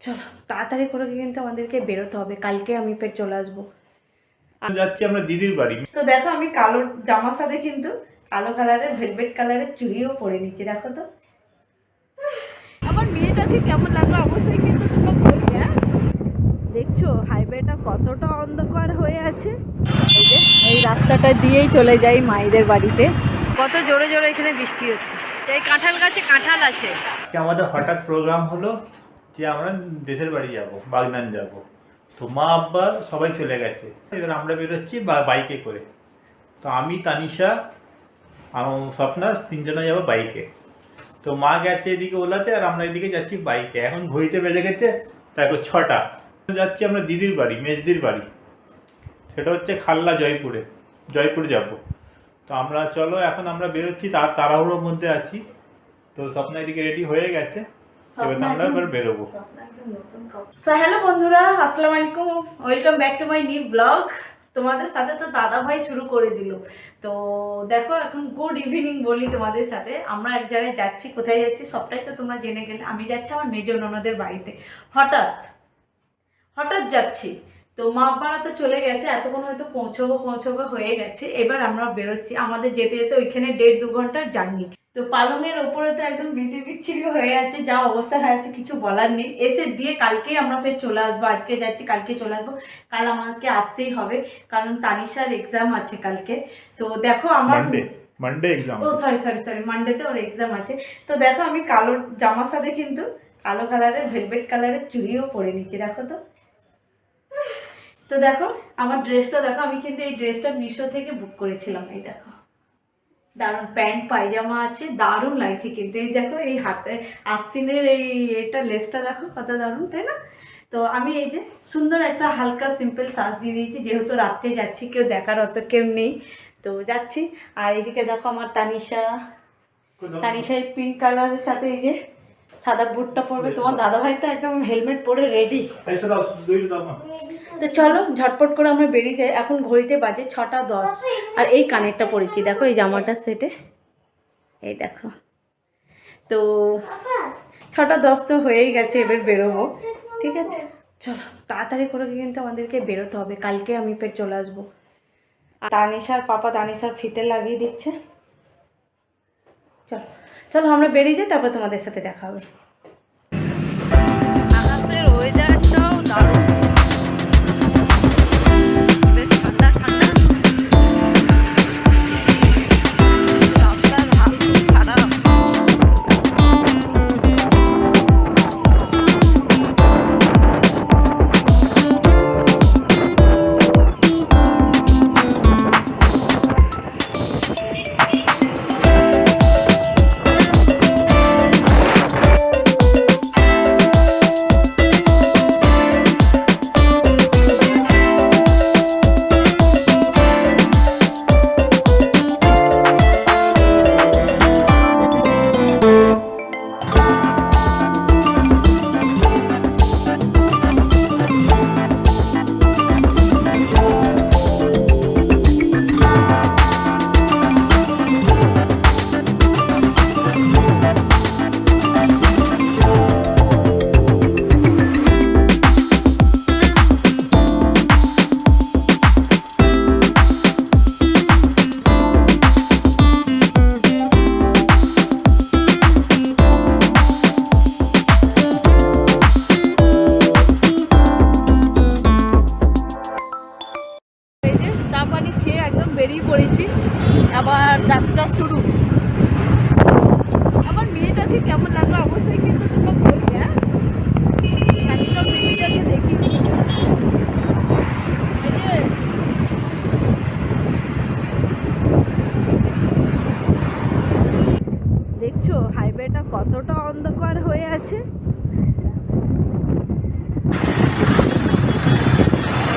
চলো তাড়াতাড়ি করে কিন্তু আমাদেরকে বেরোতে হবে, কালকে আমি ফের চলে আসবো। যাচ্ছি আমরা দিদির বাড়ি। তো দেখো আমি কালো জামার সাথে কিন্তু কালো কালারের ভেলভেট কালারের চুড়িও পরে নিচ্ছি। দেখো তো আমার মেয়েটাকে কেমন লাগলো অবশ্যই কিন্তু তোমরা বলবে। হ্যাঁ, দেখছো হাইওয়েটা কতটা অন্ধকার হয়ে আছে। এই যে এই রাস্তাটা দিয়েই চলে যাই মায়েদের বাড়িতে। কত জোরে জোরে এখানে বৃষ্টি হচ্ছে। এই কাঁঠাল গাছে কাঁঠাল আছে। আজকে আমাদের হঠাৎ প্রোগ্রাম হলো যে আমরা দেশের বাড়ি যাব, বাগনান যাব। তো মা আব্বা সবাই চলে গেছে, এবার আমরা বেরোচ্ছি বাইকে করে। তো আমি, তানিশা, স্বপ্নার তিনজনে যাবো বাইকে। তো মা গেছে এদিকে ওলাতে, আর আমরা এদিকে যাচ্ছি বাইকে। এখন ঘড়িতে বেজে গেছে দেখো 6টা। যাচ্ছি আমরা দিদির বাড়ি, মেজদির বাড়ি। সেটা হচ্ছে খাল্লা জয়পুর যাব। তো আমরা চলো এখন আমরা বেরোচ্ছি, তাড়াহুড়োর মধ্যে আছি। তো স্বপ্না এদিকে রেডি হয়ে গেছে, এবার আমরা এবার বেরোবো। সো হ্যালো বন্ধুরা, আসসালামু আলাইকুম, welcome back to my new blog. তোমাদের সাথে তো দাদা ভাই শুরু করে দিল। তো দেখো এখন গুড ইভিনিং বলি তোমাদের সাথে। আমরা এক জায়গায় যাচ্ছি, কোথায় যাচ্ছি সবটাই তো তোমরা জেনে গেলে। আমি যাচ্ছি আমার মেজ ননদের বাড়িতে। হঠাৎ যাচ্ছি। তো মা বাবারা তো চলে গেছে, এতক্ষণ হয়তো পৌঁছবো হয়ে গেছে। এবার আমরা বেরোচ্ছি, আমাদের যেতে যেতে ওইখানে 1.5-2 ঘন্টার জার্নি। তো পালংয়ের ওপরে তো একদম বিচ্ছিরি হয়ে আছে, যা অবস্থা হয়ে আছে কিছু বলার নেই। এসে দিয়ে কালকেই আমরা ফের চলে আসবো। আজকে যাচ্ছি, কালকে চলে আসবো। কাল আমাকে আসতেই হবে, কারণ তানিশার এক্সাম আছে কালকে। তো দেখো আমার মানডে এক্সাম। ও সরি মানডেতে ওর এক্সাম আছে। তো দেখো আমি কালো জামার সাথে কিন্তু কালো কালারের ভেলভেট কালারের চুড়িও পরে নিচ্ছি। দেখো তো দেখো আমার ড্রেসটা দেখো, আমি কিন্তু এই ড্রেসটা মিশো থেকে বুক করেছিলাম। এই দেখো দারুণ প্যান্ট পায়জামা আছে, দারুণ লাগছে কিন্তু। এই দেখো এই হাতে আস্তিনের এটা লেসটা দেখো কত দারুণ, তাই না? তো আমি এই যে সুন্দর একটা হালকা সিম্পল সাজ দিয়ে দিয়েছি, যেহেতু রাত্রে যাচ্ছি, কেউ দেখার অত কেউ নেই, তো যাচ্ছি। আর এইদিকে দেখো আমার তানিশা এই পিঙ্ক কালারের সাথে এই যে সাদা বুটটা পরবে। তোমার দাদাভাই তো একদম হেলমেট পরে রেডি। তো চলো ঝটপট করে আমরা বেরিয়ে যাই। এখন ঘড়িতে বাজে 6টা 10, আর এই কানেরটা পরেছি দেখো, এই জামাটা সেটে এই দেখো। তো 6টা 10 তো হয়েই গেছে, এবার বেরোবো। ঠিক আছে, চলো তাড়াতাড়ি করে কিন্তু আমাদেরকে বেরোতে হবে, কালকে আমি ফের চলে আসবো। তানিশার পাপা তানিশার ফিতে লাগিয়ে দিচ্ছে। চলো আমরা বেরিয়ে যাই, তারপর তোমাদের সাথে দেখা হবে। আকাশের ওয়েদারটাও দারুণ, বেশ ঠান্ডা ঠান্ডা। রাস্তার হাল খুব খারাপ। বেরিয়ে পড়েছি, আবার যাত্রা শুরু। আমার মেয়েটাকে কেমন লাগলো অবশ্যই কিন্তু তোমরা বলবে। হ্যাঁ, সব বেবিটাকে দেখি। দেখছো হাইওয়েটা কতটা অন্ধকার হয়ে আছে।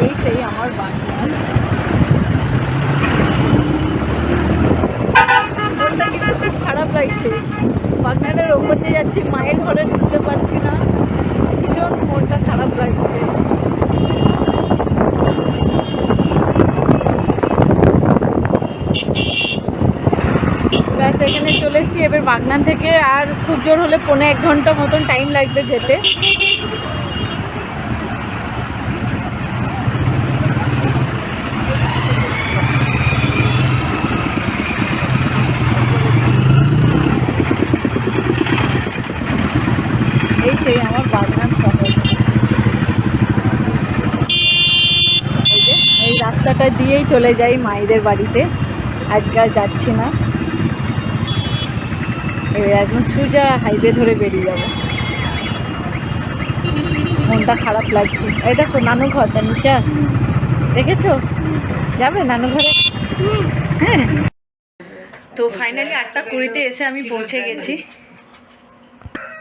এই সেই আমার বাংলার খুব খারাপ লাগছে। বাগনানের ওপর দিয়ে যাচ্ছি, মায়ের ঘরে ঢুকতে পারছি না, ভীষণ মনটা খারাপ লাগছে। ব্যাস এখানে চলে এসেছি। এবার বাগনান থেকে আর খুব জোর হলে 1.25 ঘন্টা মতন টাইম লাগবে যেতে। বাগনান শহর। এই যে এই রাস্তাটা দিয়েই চলে যাই মায়েদের বাড়িতে, আজকে আর যাচ্ছি না, এবার একদম সোজা হাইওয়ে ধরে বেরিয়ে যাবো। মনটা খারাপ লাগছে। এই দেখো নানু ঘর, তানিশা দেখেছো? যাবে নানু ঘরে? হ্যাঁ। তো ফাইনালি 8:20 এসে আমি পৌঁছে গেছি।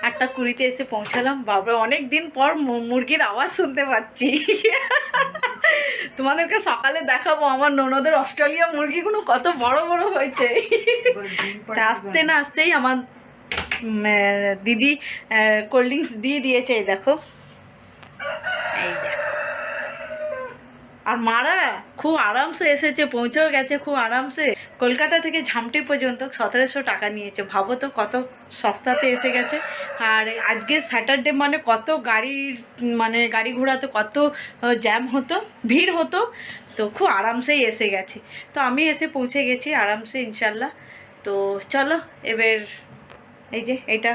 8:20 এসে পৌঁছালাম। বাবা অনেক দিন পর মুরগির আওয়াজ শুনতে পাচ্ছি। তোমাদেরকে সকালে দেখাবো আমার ননদের অস্ট্রেলিয়া মুরগিগুলো কত বড় বড় হয়েছে। আসতে না আসতেই আমার দিদি কোল্ড ড্রিঙ্কস দিয়ে দিয়েছে। এই দেখো, এই দেখো। আর মারা খুব আরামসে এসেছে, পৌঁছেও গেছে খুব আরামসে। কলকাতা থেকে ঝামটি পর্যন্ত 1700 টাকা নিয়েছে। ভাবো তো কত সস্তাতে এসে গেছে। আর আজকে স্যাটারডে মানে কত গাড়ি ঘোড়াতে কত জ্যাম হতো, ভিড় হতো। তো খুব আরামসেই এসে গেছে। তো আমি এসে পৌঁছে গেছি আরামসে ইনশাল্লাহ। তো চলো এবার এই যে এইটা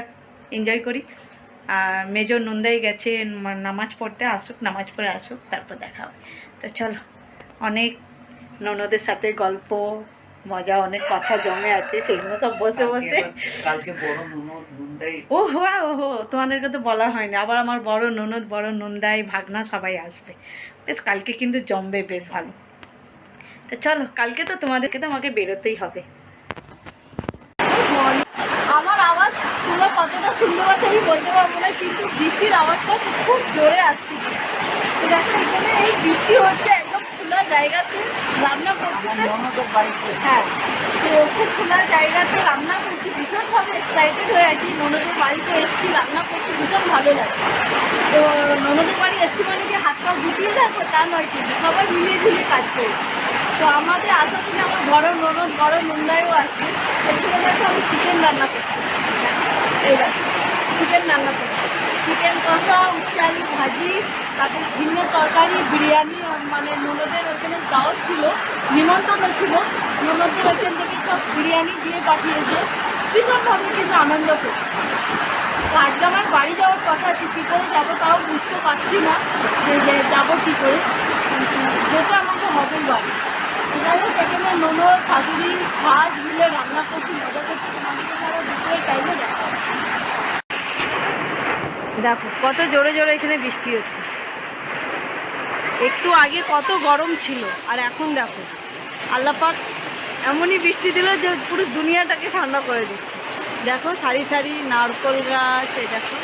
এনজয় করি। আর মেজর নন্দাই গেছে নামাজ পড়তে, আসুক নামাজ পড়ে আসুক, তারপর দেখা হবে। তো চলো, অনেক ননদের সাথে গল্প মজা, অনেক কথা জমে আছে, সেগুলো সব বসে বসে। কালকে বড় ননদ নন্দাই। ও হো, তোমাদেরকে তো বলা হয়নি। আবার আমার বড় ননদ, বড় নন্দাই, ভাগনা সবাই আসবে। বেশ কালকে কিন্তু জমবে বেশ ভালো। তো চলো, কালকে তো তোমাদেরকে তো আমাকে বেরোতেই হবে। আমার আওয়াজ পুরো কতটা সুন্দর আছে আমি বলতে পারবো না, কিন্তু বৃষ্টির আওয়াজটা খুব জোরে আসছে। তো দেখো এখানে এই বৃষ্টি হচ্ছে একদম খোলা জায়গাতে রান্না করতে। হ্যাঁ, তো খুব খোলা জায়গাতে রান্না করছি, ভীষণভাবে এক্সাইটেড হয়ে আছি। ননদের বাড়িতে এসেছি, রান্না করতে ভীষণ ভালো লাগে। তো ননদের বাড়ি এসেছি মানে কি হাত পা গুটিয়ে দেখো তা নয়, কিন্তু সবাই মিলিয়ে ঝুলিয়ে কাজ করছি। তো আমাদের আসার সময় আমার বড় ননদ, বড় নন্দাইও আসছে। এখানে দেখো আমি চিকেন রান্না করছি। এই দেখো চিকেন রান্না করছি, চিকেন কষা, উচ্চারি ভাজি, তারপর ভিন্ন তরকারি, বিরিয়ানি। মানে ননদের ওখানে দাওয়াত ছিল, নিমন্ত্রণ ছিল, ননদের ওখান থেকে সব বিরিয়ানি দিয়ে পাঠিয়েছে। ভীষণভাবে কিন্তু আনন্দ করছি। তো আজকে আমার বাড়ি যাওয়ার কথা আছে, কী করে যাবো তাও বুঝতে পারছি না যে যাবো কী করে, যেটা আমাকে হবে বাড়ি। যাই হোক, এখানে ননদ শাশুড়ি ভাত মিলে রান্না করছি, মজা করছি। তোমাদেরকে সারা দুপুরের টাইমে দেখা। দেখো কত জোরে জোরে এখানে বৃষ্টি হচ্ছে। একটু আগে কত গরম ছিল, আর এখন দেখো আল্লাহ পাক এমনই বৃষ্টি দিল যে পুরো দুনিয়াটাকে ঠান্ডা করে দিচ্ছে। দেখো সারি সারি নারকোল গাছ, এই দেখো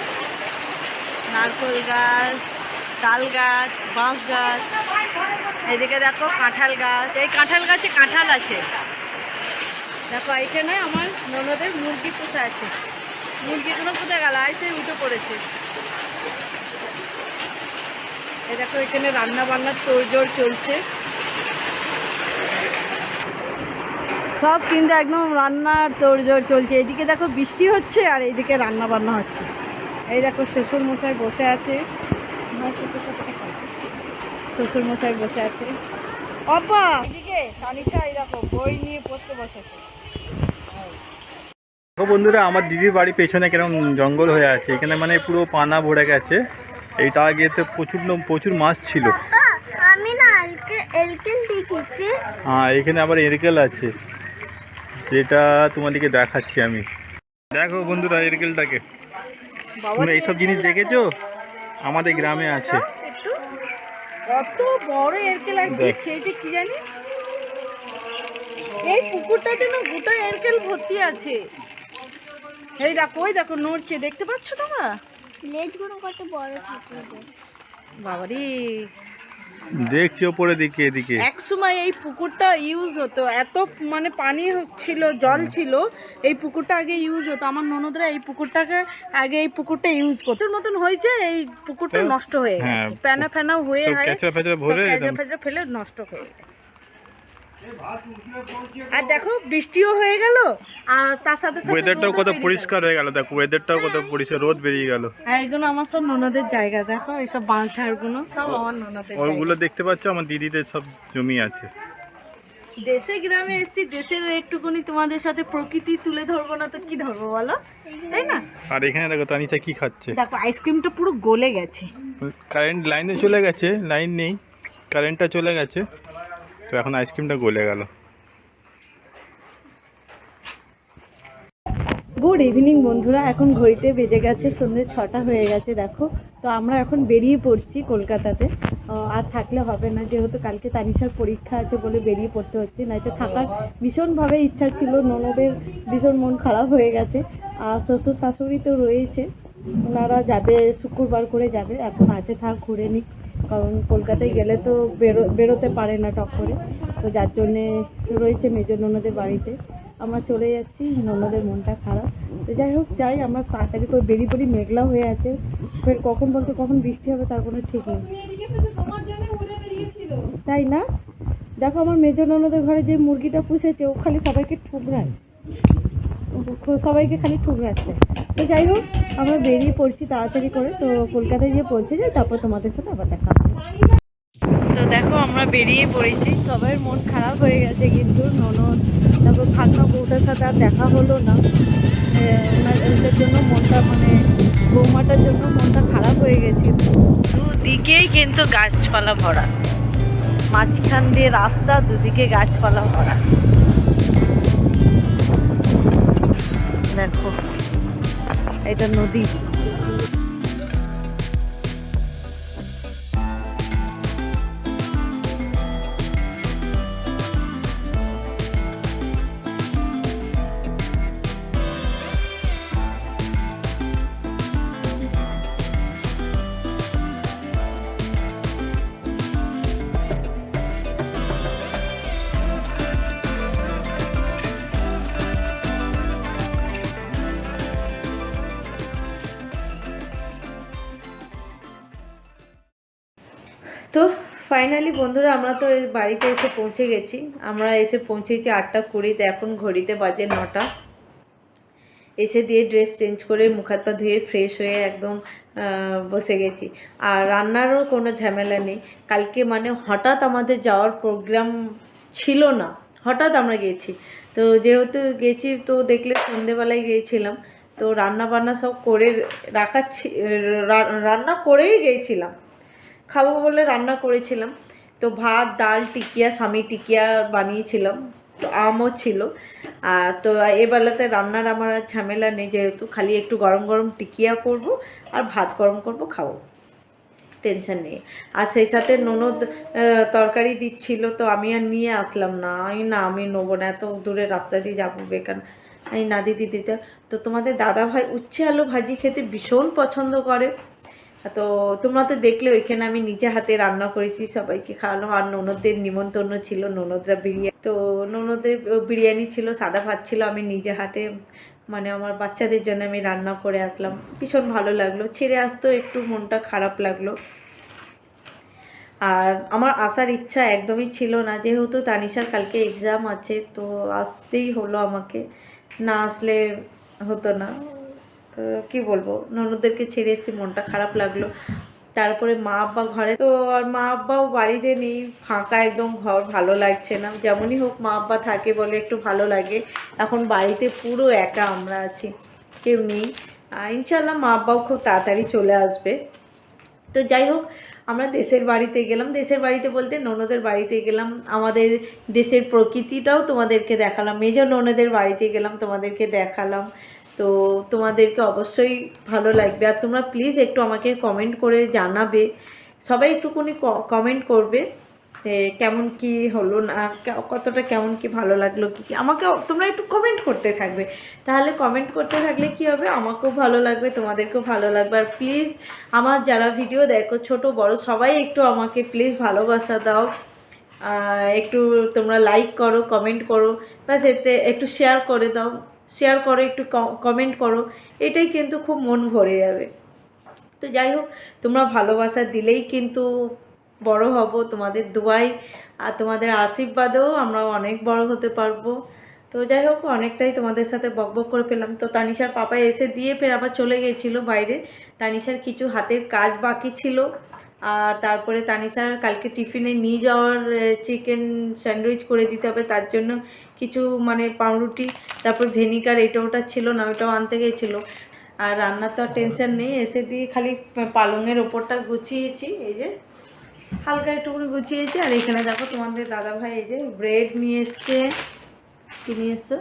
নারকোল গাছ, তাল গাছ, বাঁশ গাছ, এদিকে দেখো কাঁঠাল গাছ। এই কাঁঠাল গাছে কাঁঠাল আছে। দেখো এখানে আমার ননদের মুরগি পোষা আছে। মুরগিগুলো কোথায় গেল? আইসে উঠে পড়েছে। এই দেখো এখানে রান্না বান্নার তোড়জোড় চলছে সব, কিন্তু একদম রান্নার তোড়জোড় চলছে। এদিকে দেখো বৃষ্টি হচ্ছে আর এইদিকে রান্না বান্না হচ্ছে। এই দেখো শ্বশুর মশাই বসে আছে, শ্বশুর মশাই বসে আছে। অপা এদিকে তানিশা এই দেখো বই নিয়ে পড়তে বসেছে। দেখো বন্ধুরা, আমার দিদির বাড়ি পেছনে কিরকম জঙ্গল হয়ে আছে। এখানে মানে পুরো পানা ভরে গেছে। এইটা আগে তো প্রচুর মাছ ছিল। আমি না এরকেল দেখেছি। হ্যাঁ, এখানে আবার এরকেল আছে, যেটা তোমাদেরকে দেখাচ্ছি আমি। দেখো বন্ধুরা এরকেলটাকে, তুমি এইসব জিনিস দেখেছো? আমাদের গ্রামে আছে। কত বড় এরকেল আর কি খেয়েছে কি জানি। এই পুকুরটাতে না গোটা এরকেল ভর্তি আছে। এই দেখো, ওই দেখো নড়ছে, দেখতে পাচ্ছ তোমরা? লেজগুলো কত বড় থাকে। বাবারে, দেখছি ওপরে দিকে এদিকে। এক সময় এই পুকুরটা ইউজ হতো, এত মানে পানি ছিল, জল ছিল। এই পুকুরটা আগে ইউজ হতো। আমার ননদরা এই পুকুরটাকে আগে এই পুকুরটা ইউজ করতো। মতন হয়েছে এই পুকুরটা নষ্ট হয়ে গেছে, প্যানা ফ্যানা হয়ে ফেলে নষ্ট হয়ে গেছে। আর দেখো বৃষ্টিও হয়ে গেল, আর তার সাথে সাথে ওয়েদারটাও কত পরিষ্কার হয়ে গেল। দেখো ওয়েদারটাও কত পরিষ্কার, রোদ বেরিয়ে গেল। আর এগুলো আমার সব ননদের জায়গা। দেখো এইসব বাঁশ ঝাড়গুলো সব আমার ননদের। ওইগুলো দেখতে পাচ্ছ আমার দিদিদের সব জমি আছে। দেশে গ্রামে এসেছি, দেশের একটুখানি তোমাদের সাথে প্রকৃতি তুলে ধরবো না তো কি ধরবো বলো, তাই না? আর এখানে দেখো তানিশা কি খাচ্ছে। দেখো আইসক্রিমটা পুরো গলে গেছে। কারেন্ট লাইনে চলে গেছে, লাইন নেই, কারেন্টটা চলে গেছে, তো এখন আইসক্রিমটা গলে গেল। গুড ইভিনিং বন্ধুরা, এখন ঘড়িতে বেজে গেছে সন্ধ্যে 6টা হয়ে গেছে দেখো। তো আমরা এখন বেরিয়ে পড়ছি কলকাতাতে। আর থাকলে হবে না, যেহেতু কালকে তানিশার পরীক্ষা আছে বলে বেরিয়ে পড়তে হচ্ছে, নয়তো থাকার ভীষণভাবে ইচ্ছা ছিল। ননদের ভীষণ মন খারাপ হয়ে গেছে। আর শ্বশুর শাশুড়ি তো রয়েছে, ওনারা যাবে শুক্রবার করে যাবে। এখন আছে থাক ঘুরে নিক, কারণ কলকাতায় গেলে তো বেরোতে পারে না টক করে। তো যার জন্যে রয়েছে মেজো ননদের বাড়িতে। আমরা চলে যাচ্ছি, ননদের মনটা খারাপ। তো যাই হোক যাই, আমরা তাড়াতাড়ি করে বেরিয়ে পড়ি, মেঘলা হয়ে আছে। ফের কখন বলতে কখন বৃষ্টি হবে তার কোনো ঠিক নেই, তাই না? দেখো আমার মেজো ননদের ঘরে যে মুরগিটা পুষেছে, ও খালি সবাইকে ঠুকরায়, সবাইকে খালি ঠুকরাচ্ছে। তো যাই হোক আমরা বেরিয়ে পড়ছি তাড়াতাড়ি করে। তো কলকাতায় গিয়ে পৌঁছে যাই, তারপর তোমাদের সাথে আবার দেখা হবে। তো দেখো আমরা বেরিয়ে পড়েছি, সবাই মন খারাপ হয়ে গেছে কিন্তু। ননদ, তারপর ভাগনা বউটার সাথে আর দেখা হলো না। ওনাদের জন্য মনটা, মানে বৌমাটার জন্য মনটা খারাপ হয়ে গেছে। দুদিকেই কিন্তু গাছপালা ভরা, মাঝখান দিয়ে রাস্তা, দুদিকে গাছপালা ভরা। দেখো এটা নদী। তো ফাইনালি বন্ধুরা আমরা তো বাড়িতে এসে পৌঁছে গেছি। আমরা এসে পৌঁছেছি 8:20, এখন ঘড়িতে বাজে 9টা। এসে দিয়ে ড্রেস চেঞ্জ করে মুখ হাত পা ধুয়ে ফ্রেশ হয়ে একদম বসে গেছি। আর রান্নারও কোনো ঝামেলা নেই। কালকে মানে হঠাৎ আমাদের যাওয়ার প্রোগ্রাম ছিল না, হঠাৎ আমরা গেছি। তো যেহেতু গেছি তো দেখলে সন্ধেবেলায় গিয়েছিলাম, তো রান্না বান্না সব করে রাখা, রান্না করেই গিয়েছিলাম, খাবো বলে রান্না করেছিলাম। তো ভাত, ডাল, টিকিয়া, স্বামী টিকিয়া বানিয়েছিলাম, তো আমও ছিল। আর তো এবেলাতে রান্নার আমার ঝামেলা নেই, যেহেতু খালি একটু গরম গরম টিকিয়া করব আর ভাত গরম করব, খাবো, টেনশন নেই। আর সেই সাথে ননদ তরকারি দিচ্ছিল, তো আমি আর নিয়ে আসলাম না। আমি নেবো না, এত দূরে রাস্তা দিয়ে যাবো বেকার, আমি না দিদি দিতে। তো তোমাদের দাদা ভাই উচ্ছে আলু ভাজি খেতে ভীষণ পছন্দ করে। তো তোমরা তো দেখলে ওইখানে আমি নিজে হাতে রান্না করেছি, সবাইকে খাওয়ালাম। আর ননদদের নিমন্ত্রণ ছিল, ননদরা বিরিয়ানি, তো ননদের বিরিয়ানি ছিল, সাদা ভাত ছিল, আমি নিজে হাতে মানে আমার বাচ্চাদের জন্য আমি রান্না করে আসলাম। ভীষণ ভালো লাগলো, ছেড়ে আসতেও একটু মনটা খারাপ লাগলো। আর আমার আসার ইচ্ছা একদমই ছিল না, যেহেতু তানিশার কালকে এক্সাম আছে, তো আসতেই হলো আমাকে, না আসলে হতো না। তো কী বলবো, ননদদেরকে ছেড়ে এসেছি, মনটা খারাপ লাগলো। তারপরে মা আব্বা ঘরে, তো আর মা আব্বাও বাড়িতে নেই, ফাঁকা একদম ঘর, ভালো লাগছে না। যেমনই হোক মা আব্বা থাকে বলে একটু ভালো লাগে। এখন বাড়িতে পুরো একা আমরা আছি, কেউ নেই। ইনশাল্লাহ মা আব্বাও খুব তাড়াতাড়ি চলে আসবে। তো যাই হোক আমরা দেশের বাড়িতে গেলাম, দেশের বাড়িতে বলতে ননদের বাড়িতে গেলাম, আমাদের দেশের প্রকৃতিটাও তোমাদেরকে দেখালাম। মেজো ননদের বাড়িতে গেলাম, তোমাদেরকে দেখালাম। তো তোমাদেরকে অবশ্যই ভালো লাগবে। আর তোমরা প্লিজ একটু আমাকে কমেন্ট করে জানাবে, সবাই একটুখানি কমেন্ট করবে কেমন কি হলো না, কতটা কেমন কি ভালো লাগলো, কি আমাকে তোমরা একটু কমেন্ট করতে থাকবে। তাহলে কমেন্ট করতে থাকলে কি হবে, আমাকেও ভালো লাগবে, তোমাদেরকেও ভালো লাগবে। আর প্লিজ আমার যারা ভিডিও দেখো, ছোট বড় সবাই একটু আমাকে প্লিজ ভালোবাসা দাও। একটু তোমরা লাইক করো, কমেন্ট করো, ব্যাস এতে একটু শেয়ার করে দাও, শেয়ার করো, একটু কমেন্ট করো, এটাই কিন্তু খুব মন ভরে যাবে। তো যাই হোক তোমরা ভালোবাসা দিলেই কিন্তু বড় হব, তোমাদের দোয়াই আর তোমাদের আশীর্বাদেও আমরা অনেক বড় হতে পারবো। তো যাই হোক অনেকটাই তোমাদের সাথে বকবক করে পেলাম। তো তানিশার পাপা এসে দিয়ে ফের আবার চলে গিয়েছিলো বাইরে। তানিশার কিছু হাতের কাজ বাকি ছিল, আর তারপরে তানিশার কালকে টিফিনে নিয়ে যাওয়ার চিকেন স্যান্ডউইচ করে দিতে হবে, তার জন্য কিছু মানে পাউরুটি, তারপর ভেনিগার এটা ওটা ছিল না, ওটাও আনতে গিয়েছিলো। আর রান্নার তো আর টেনশন নেই, এসে দিয়ে খালি পালঙের ওপরটা গুছিয়েছি, এই যে হালকা একটুখানি গুছিয়েছি। আর এখানে দেখো তোমাদের দাদাভাই এই যে ব্রেড নিয়ে এসছে, কি নিয়ে এসছো,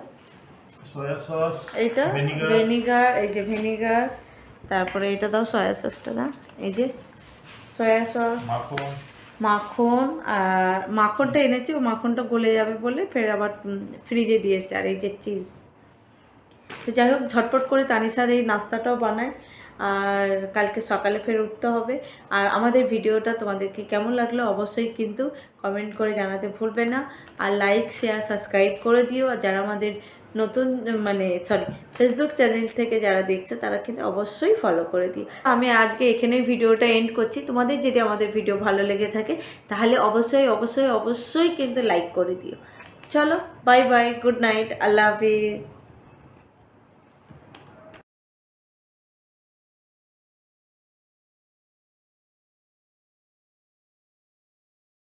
সয়া সস, এইটা ভিনিগার, এই যে ভিনিগার, তারপরে এটা দাও সয়া সসটা দাও, এই যে সয়া সস, মাখন, মাখন। আর মাখনটা এনেছি, ও মাখনটা গলে যাবে বলে ফের আবার ফ্রিজে দিয়ে এসছে। আর এই যে চিজ। তো যাই হোক, ঝটপট করে তানিশার এই নাস্তাটাও বানায়, আর কালকে সকালে ফের উঠতে হবে। আর আমাদের ভিডিওটা তোমাদেরকে কেমন লাগলো অবশ্যই কিন্তু কমেন্ট করে জানাতে ভুলবে না। আর লাইক, শেয়ার, সাবস্ক্রাইব করে দিও। আর যারা আমাদের নতুন ফেসবুক চ্যানেল থেকে যারা দেখছো তারা কিন্তু অবশ্যই ফলো করে দিও। আমি আজকে এখানেই ভিডিওটা এন্ড করছি। তোমাদের যদি আমাদের ভিডিও ভালো লেগে থাকে তাহলে অবশ্যই অবশ্যই অবশ্যই কিন্তু লাইক করে দিও। চলো, বাই বাই, গুড নাইট, আল্লাহ হাফিজ।